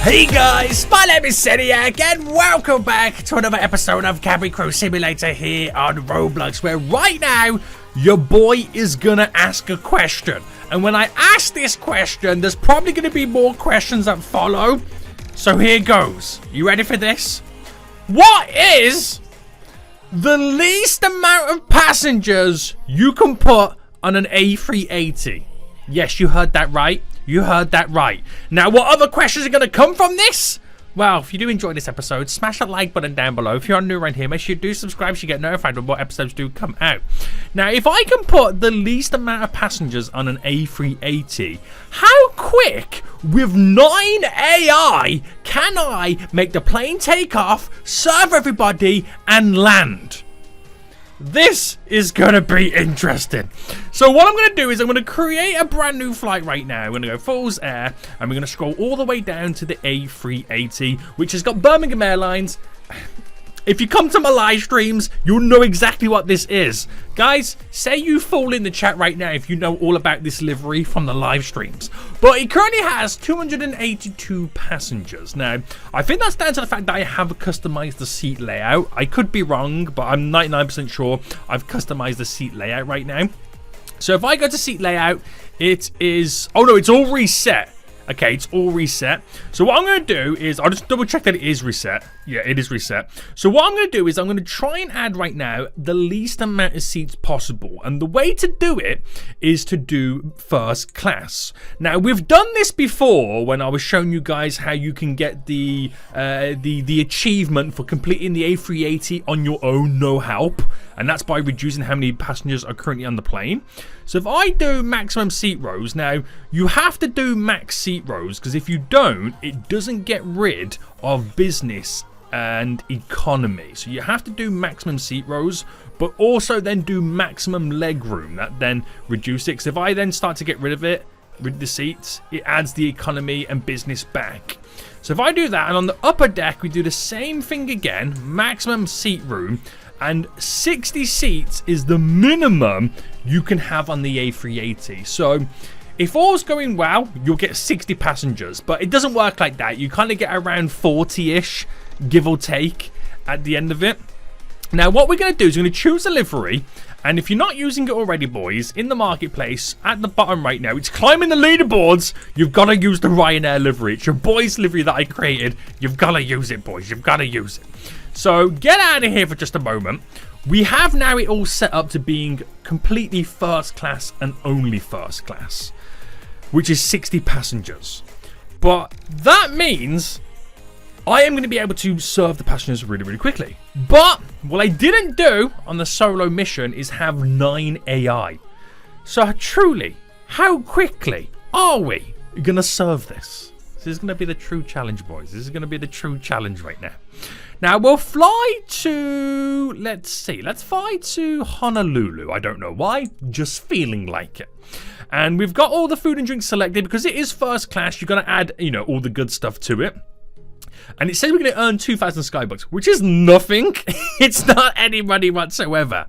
Hey guys, my name is SENIAC and welcome back to another episode of Cabin Crew Simulator here on Roblox, where right now your boy is gonna ask a question. And when I ask this question, there's probably gonna be more questions that follow. So here goes. You ready for this? What is the least amount of passengers you can put on an A380? Yes, you heard that right. You heard that right. Now, what other questions are going to come from this? Well, if you do enjoy this episode, smash that like button down below. If you're new around here, make sure you do subscribe so you get notified when more episodes do come out. Now, if I can put the least amount of passengers on an A380, how quick with 9 AI can I make the plane take off, serve everybody, and land? This is going to be interesting. So what I'm going to do is I'm going to create a brand new flight right now. I'm going to go Falls Air, and we're going to scroll all the way down to the A380, which has got Birmingham Airlines. If you come to my live streams, you'll know exactly what this is. Guys, say you fall in the chat right now if you know all about this livery from the live streams. But it currently has 282 passengers. Now, I think that's down to the fact that I have customized the seat layout. I could be wrong, but I'm 99% sure I've customized the seat layout right now. So if I go to seat layout, it is... Oh no, it's all reset. Okay, it's all reset. So what I'm going to do is, I'll just double check that it is reset. Yeah, it is reset. So what I'm going to do is I'm going to try and add right now the least amount of seats possible. And the way to do it is to do first class. Now, we've done this before when I was showing you guys how you can get the achievement for completing the A380 on your own, no help. And that's by reducing how many passengers are currently on the plane. So if I do maximum seat rows, now you have to do max seat rows, because if you don't, it doesn't get rid of business and economy. So you have to do maximum seat rows, but also then do maximum leg room. That then reduces it. Because if I then start to get rid of the seats, it adds the economy and business back. So if I do that, and on the upper deck, we do the same thing again, maximum seat room. And 60 seats is the minimum you can have on the A380. So if all's going well, you'll get 60 passengers. But it doesn't work like that. You kind of get around 40-ish, give or take, at the end of it. Now, what we're going to do is we're going to choose a livery. And if you're not using it already, boys, in the marketplace, at the bottom right now, it's climbing the leaderboards. You've got to use the Ryanair livery. It's your boy's livery that I created. You've got to use it, boys. You've got to use it. So get out of here for just a moment. We have now it all set up to being completely first class and only first class, which is 60 passengers. But that means I am going to be able to serve the passengers really, really quickly. But what I didn't do on the solo mission is have 9 AI. So truly, how quickly are we going to serve this? This is going to be the true challenge, boys. This is going to be the true challenge right now. Now, we'll fly to, let's fly to Honolulu. I don't know why, just feeling like it. And we've got all the food and drinks selected because it is first class. You're going to add, all the good stuff to it. And it says we're going to earn 2,000 Skybucks, which is nothing. It's not any money whatsoever.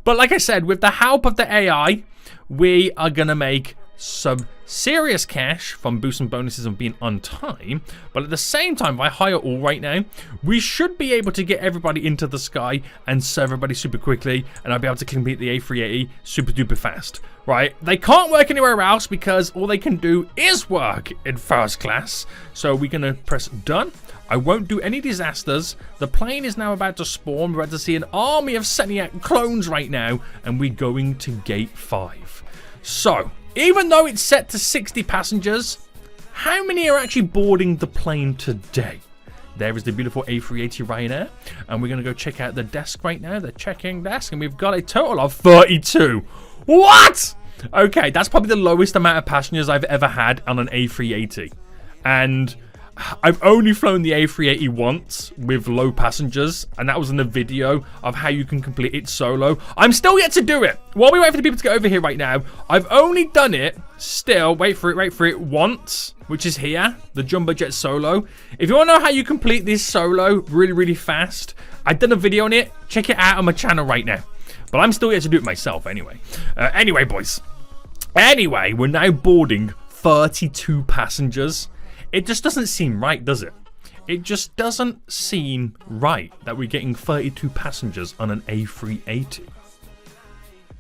But like I said, with the help of the AI, we are going to make some serious cash from boosts and bonuses and being on time. But at the same time, if I hire all right now, we should be able to get everybody into the sky and serve everybody super quickly, and I'll be able to complete the A380 super duper fast, right? They can't work anywhere else because all they can do is work in first class. So we're going to press done. I won't do any disasters. The plane is now about to spawn. We're about to see an army of SENIAC clones right now, and we're going to gate 5. So even though it's set to 60 passengers, how many are actually boarding the plane today? There is the beautiful A380 Ryanair, and we're going to go check out the desk right now, the check-in desk, and we've got a total of 32. What? Okay, that's probably the lowest amount of passengers I've ever had on an A380. And I've only flown the A380 once with low passengers, and that was in the video of how you can complete it solo. I'm still yet to do it. While we wait for the people to get over here right now, I've only done it still, wait for it, once, which is here, the Jumbo Jet solo. If you want to know how you complete this solo really, really fast, I've done a video on it. Check it out on my channel right now. But I'm still yet to do it myself anyway. Anyway, boys. Anyway, we're now boarding 32 passengers. It just doesn't seem right, does it? It just doesn't seem right that we're getting 32 passengers on an A380.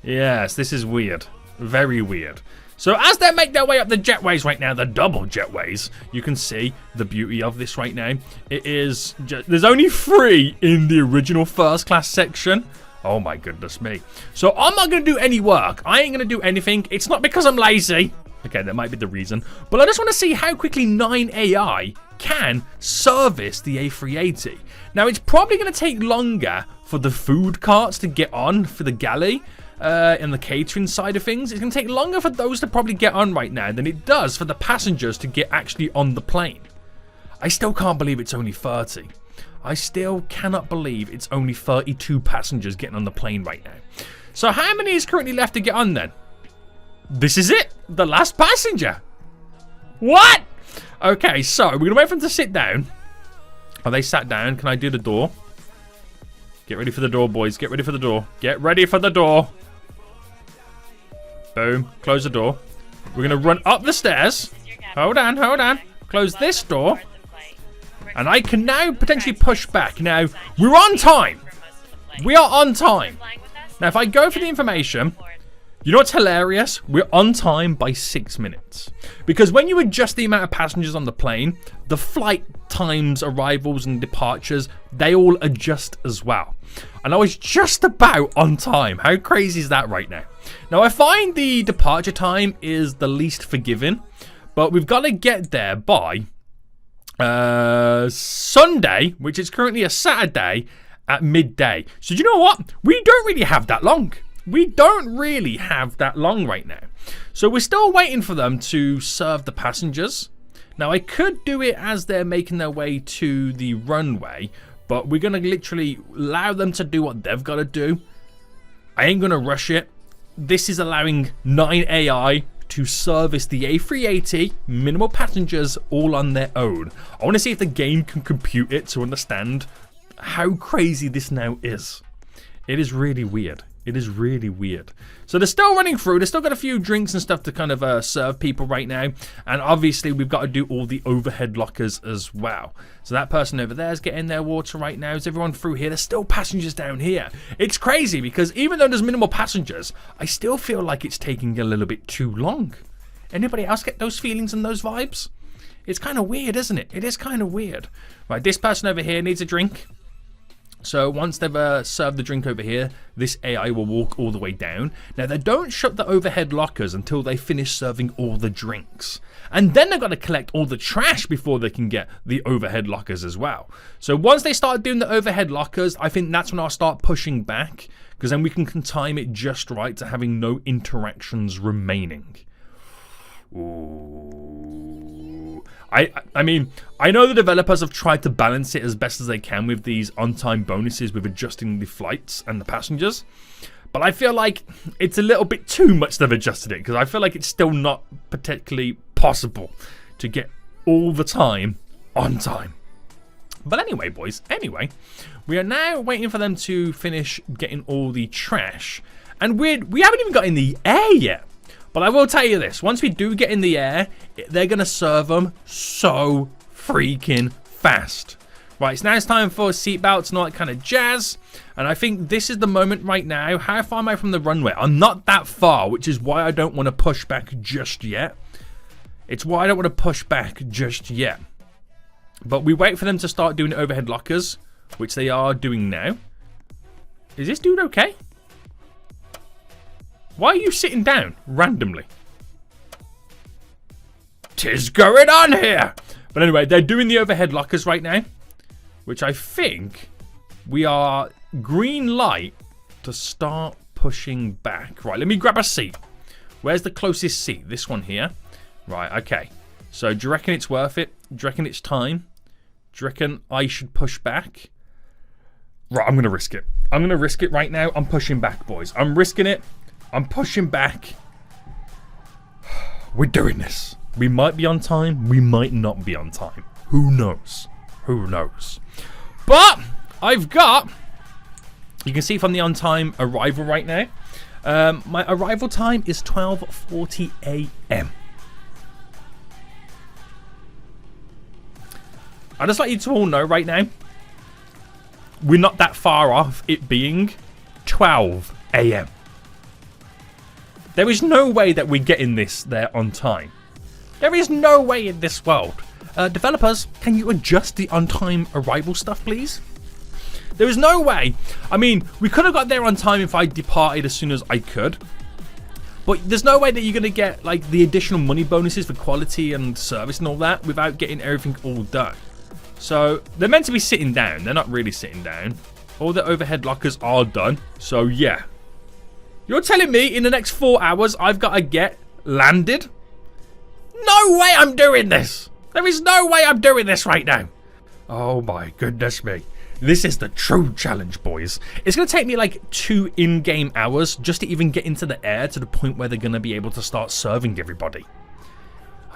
Yes, this is weird. Very weird. So as they make their way up the jetways right now, the double jetways, you can see the beauty of this right now. It is there's only 3 in the original first class section. Oh my goodness me. So I'm not going to do any work. I ain't going to do anything. It's not because I'm lazy. Okay, that might be the reason. But I just want to see how quickly 9 AI can service the A380. Now, it's probably going to take longer for the food carts to get on for the galley. And the catering side of things, it's going to take longer for those to probably get on right now than it does for the passengers to get actually on the plane. I still can't believe it's only 30. I still cannot believe it's only 32 passengers getting on the plane right now. So how many is currently left to get on then? This is it, the last passenger. What? Okay, so we're going to wait for them to sit down. Are they sat down? Can I do the door? Get ready for the door, boys. Get ready for the door. Get ready for the door. Boom. Close the door. We're going to run up the stairs. Hold on, hold on. Close this door. And I can now potentially push back. Now, we're on time. We are on time. Now, if I go for the information, you know what's hilarious? We're on time by 6 minutes. Because when you adjust the amount of passengers on the plane, the flight times, arrivals, and departures, they all adjust as well. And I was just about on time. How crazy is that right now? Now, I find the departure time is the least forgiving, but we've got to get there by Sunday, which is currently a Saturday, at midday. So you know what? We don't really have that long. We don't really have that long right now. So we're still waiting for them to serve the passengers. Now, I could do it as they're making their way to the runway, but we're going to literally allow them to do what they've got to do. I ain't going to rush it. This is allowing 9 AI to service the A380, minimal passengers, all on their own. I want to see if the game can compute it to understand how crazy this now is. It is really weird. It is really weird. So they're still running through. They've still got a few drinks and stuff to kind of serve people right now. And obviously, we've got to do all the overhead lockers as well. So that person over there is getting their water right now. Is everyone through here? There's still passengers down here. It's crazy because even though there's minimal passengers, I still feel like it's taking a little bit too long. Anybody else get those feelings and those vibes? It's kind of weird, isn't it? It is kind of weird. Right, this person over here needs a drink. So once they've served the drink over here, this AI will walk all the way down. Now, they don't shut the overhead lockers until they finish serving all the drinks. And then they've got to collect all the trash before they can get the overhead lockers as well. So once they start doing the overhead lockers, I think that's when I'll start pushing back, because then we can time it just right to having no interactions remaining. Ooh. I mean, I know the developers have tried to balance it as best as they can with these on-time bonuses with adjusting the flights and the passengers. But I feel like it's a little bit too much they've adjusted it, because I feel like it's still not particularly possible to get all the time on time. But anyway, boys, we are now waiting for them to finish getting all the trash. And we haven't even got in the air yet. But I will tell you this, once we do get in the air, they're going to serve them so freaking fast. Right, so now it's time for seatbelts and all that kind of jazz. And I think this is the moment right now. How far am I from the runway? I'm not that far, which is why I don't want to push back just yet. It's why I don't want to push back just yet. But we wait for them to start doing overhead lockers, which they are doing now. Is this dude okay? Why are you sitting down randomly? 'Tis going on here. But anyway, they're doing the overhead lockers right now, which I think we are green light to start pushing back. Right, let me grab a seat. Where's the closest seat? This one here. Right, okay. So do you reckon it's worth it? Do you reckon it's time? Do you reckon I should push back? Right, I'm going to risk it. I'm going to risk it right now. I'm pushing back, boys. I'm risking it. I'm pushing back. We're doing this. We might be on time. We might not be on time. Who knows? Who knows? But I've got... You can see from the on-time arrival right now. My arrival time is 12:40 a.m. I'd just like you to all know right now, we're not that far off it being 12 a.m. There is no way that we're getting this there on time. There is no way in this world. Developers, can you adjust the on-time arrival stuff, please? There is no way. I mean, we could have got there on time if I departed as soon as I could. But there's no way that you're going to get like the additional money bonuses for quality and service and all that without getting everything all done. So they're meant to be sitting down. They're not really sitting down. All the overhead lockers are done. So yeah. You're telling me in the next 4 hours I've got to get landed? No way I'm doing this. There is no way I'm doing this right now. Oh my goodness me. This is the true challenge, boys. It's going to take me like 2 in-game hours just to even get into the air to the point where they're going to be able to start serving everybody.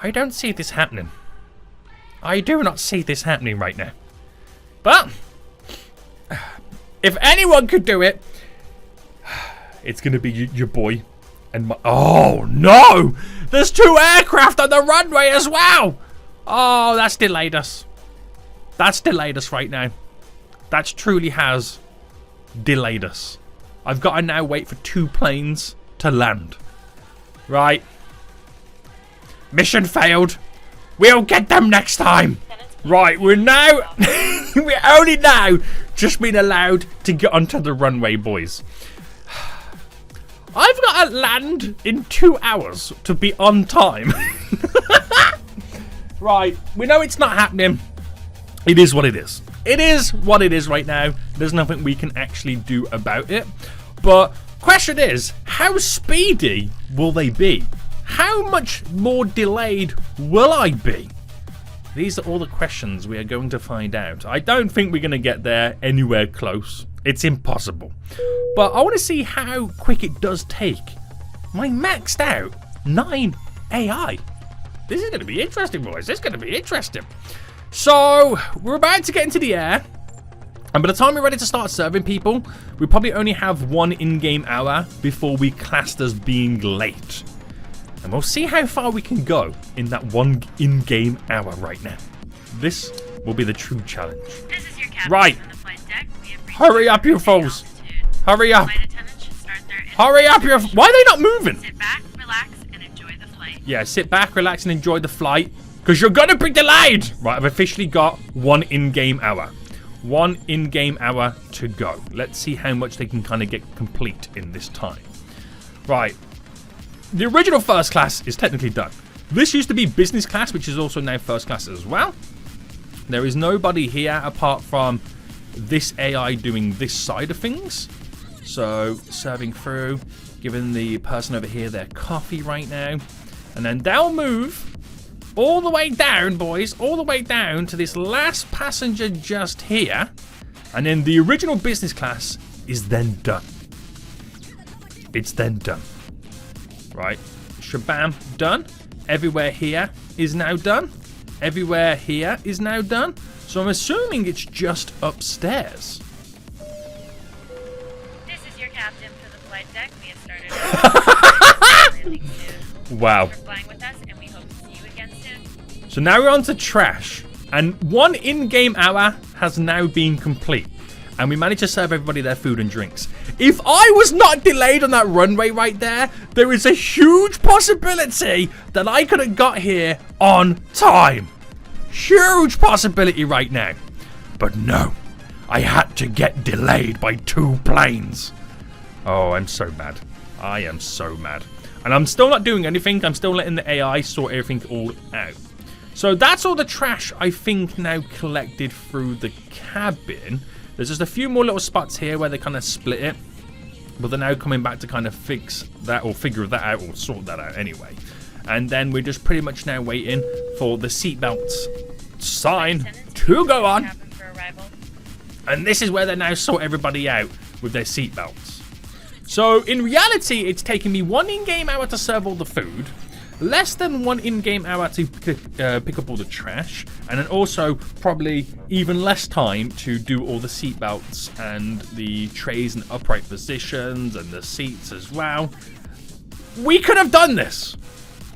I don't see this happening. I do not see this happening right now. But if anyone could do it, it's going to be your boy and my... Oh, no! There's 2 aircraft on the runway as well! Oh, that's delayed us. That's delayed us right now. That truly has delayed us. I've got to now wait for 2 planes to land. Right. Mission failed. We'll get them next time. Right, we're now... we're only now just been allowed to get onto the runway, boys. I've got to land in 2 hours to be on time. Right, we know it's not happening. It is what it is. It is what it is right now. There's nothing we can actually do about it. But question is, how speedy will they be? How much more delayed will I be? These are all the questions we are going to find out. I don't think we're going to get there anywhere close. It's impossible. But I want to see how quick it does take my maxed out 9 AI. This is going to be interesting, boys. This is going to be interesting. So, we're about to get into the air. And by the time we're ready to start serving people, we probably only have 1 in-game hour before we classed as being late. And we'll see how far we can go in that 1 in-game hour right now. This will be the true challenge. This is your captain right. on the flight deck. Hurry up, you fools. Hurry up. Hurry up, you... Why are they not moving? Sit back, relax, and enjoy the flight. Yeah, sit back, relax, and enjoy the flight. Because you're going to be delayed. Right, I've officially got 1 in-game hour. 1 in-game hour to go. Let's see how much they can kind of get complete in this time. Right. The original first class is technically done. This used to be business class, which is also now first class as well. There is nobody here apart from this AI doing this side of things. So, serving through, giving the person over here their coffee right now. And then they'll move all the way down, boys, all the way down to this last passenger just here. And then the original business class is then done. It's then done. Right, shabam, done. Everywhere here is now done. Everywhere here is now done. So I'm assuming it's just upstairs. This is your captain for the flight deck. We have started really soon. Wow. Thanks for flying with us, and we hope to see you again soon. So now we're on to trash. And 1 in-game hour has now been complete. And we managed to serve everybody their food and drinks. If I was not delayed on that runway right there, there is a huge possibility that I could have got here on time. Huge possibility right now. But no, I had to get delayed by 2 planes. Oh, I'm so mad. I am so mad. And I'm still not doing anything. I'm still letting the AI sort everything all out. So that's all the trash I think now collected through the cabin. There's just a few more little spots here where they kind of split it. But they're now coming back to kind of fix that or figure that out or sort that out anyway. And then we're just pretty much now waiting for the seatbelts sign to go on. And this is where they now sort everybody out with their seatbelts. So in reality, it's taken me 1 in-game hour to serve all the food. Less than 1 in-game hour to pick up all the trash, and then also probably even less time to do all the seat belts and the trays and upright positions and the seats as well. We could have done this.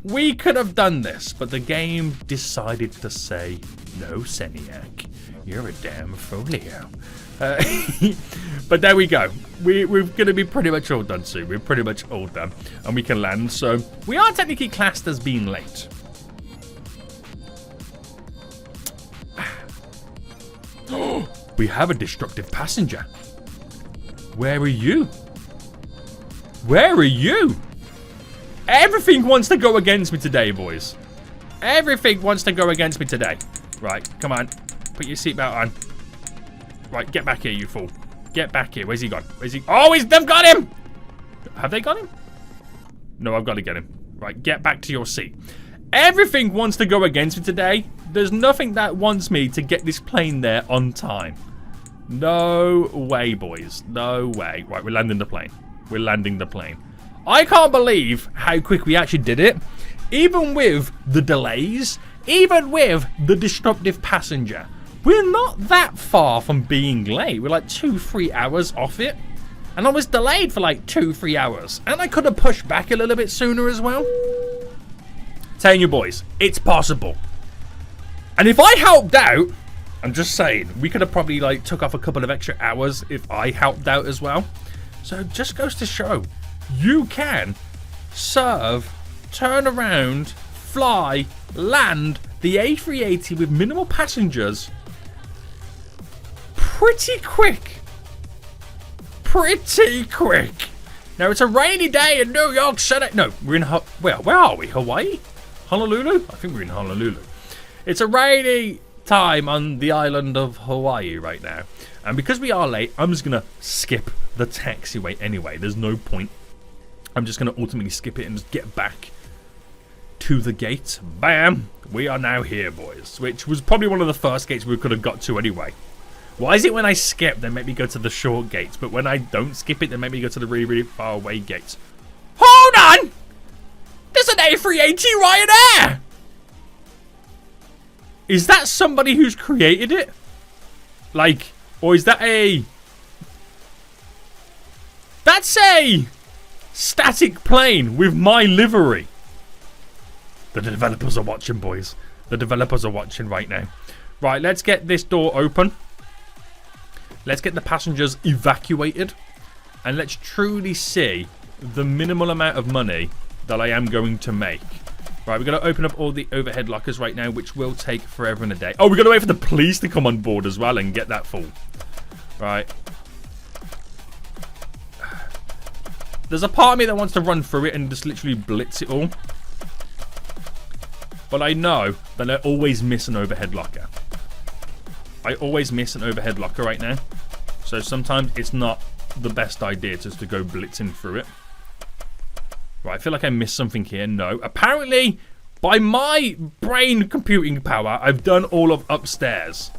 We could have done this, but the game decided to say No, SENIAC. You're a damn folio. But there we go. We're going to be pretty much all done soon. We're pretty much all done. And we can land. So we are technically classed as being late. We have a destructive passenger. Where are you? Where are you? Everything wants to go against me today, boys. Everything wants to go against me today. Right, come on. Put your seatbelt on. Right, get back here, you fool. Get back here. Where's he gone? Where's he? Oh, they've got him! Have they got him? No, I've got to get him. Right, get back to your seat. Everything wants to go against me today. There's nothing that wants me to get this plane there on time. No way, boys. No way. Right, we're landing the plane. We're landing the plane. I can't believe how quick we actually did it. Even with the delays, even with the disruptive passenger, we're not that far from being late. We're like 2-3 hours off it. And I was delayed for like 2-3 hours. And I could have pushed back a little bit sooner as well. Telling you boys, it's possible. And if I helped out, I'm just saying, we could have probably like took off a couple of extra hours if I helped out as well. So it just goes to show, you can serve, turn around, fly, land the A380 with minimal passengers pretty quick. Pretty quick. Now it's a rainy day in New York City. No, we're in, where are we? Hawaii? Honolulu? I think we're in Honolulu. It's a rainy time on the island of Hawaii right now. And because we are late, I'm just going to skip the taxiway anyway. There's no point. I'm just going to ultimately skip it and just get back to the gate. Bam! We are now here, boys. Which was probably one of the first gates we could have got to anyway. Why is it when I skip, they make me go to the short gates, but when I don't skip it, they make me go to the really, really far away gates? Hold on! There's an A380 right there! Is that somebody who's created it? Like, or is that a... That's a static plane with my livery. The developers are watching, boys. The developers are watching right now. Right, let's get this door open. Let's get the passengers evacuated. And let's truly see the minimal amount of money that I am going to make. Right, we're going to open up all the overhead lockers right now, which will take forever and a day. Oh, we're going to wait for the police to come on board as well and get that full. Right. There's a part of me that wants to run through it and just literally blitz it all. But I know that I always miss an overhead locker. I always miss an overhead locker right now. So sometimes it's not the best idea just to go blitzing through it. Right, I feel like I missed something here. No. Apparently, by my brain computing power, I've done all of upstairs.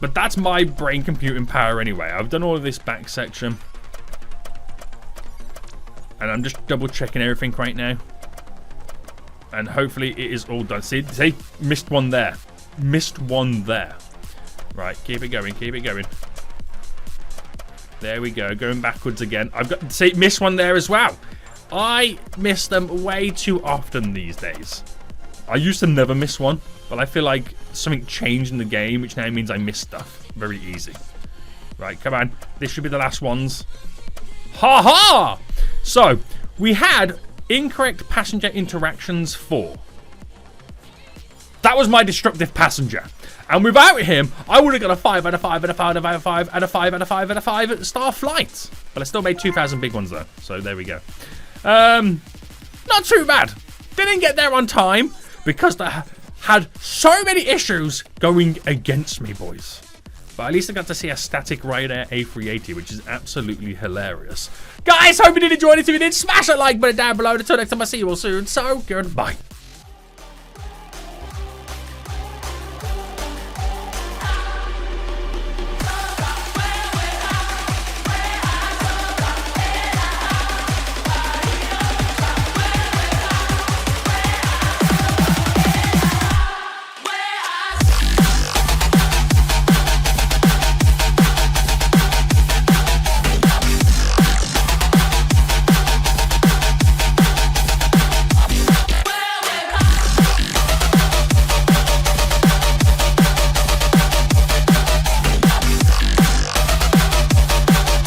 But that's my brain computing power anyway. I've done all of this back section. And I'm just double checking everything right now. And hopefully it is all done. See, missed one there. Missed one there. Right, keep it going, keep it going. There we go, going backwards again. I've got, see, missed one there as well. I miss them way too often these days. I used to never miss one, but I feel like something changed in the game, which now means I miss stuff very easy. Right, come on. This should be the last ones. Ha ha! So, we had incorrect passenger interactions 4. That was my destructive passenger. And without him, I would have got a 5 out of 5 out of 5 out of 5 out of 5 out of 5 out of 5 star flight. But I still made 2,000 big ones though. So there we go. Not too bad. Didn't get there on time because I had so many issues going against me, boys. But at least I got to see a static Ryanair A380, which is absolutely hilarious. Guys, hope you did enjoy it. If you did, smash that like button down below. Until next time, I'll see you all soon. So, goodbye.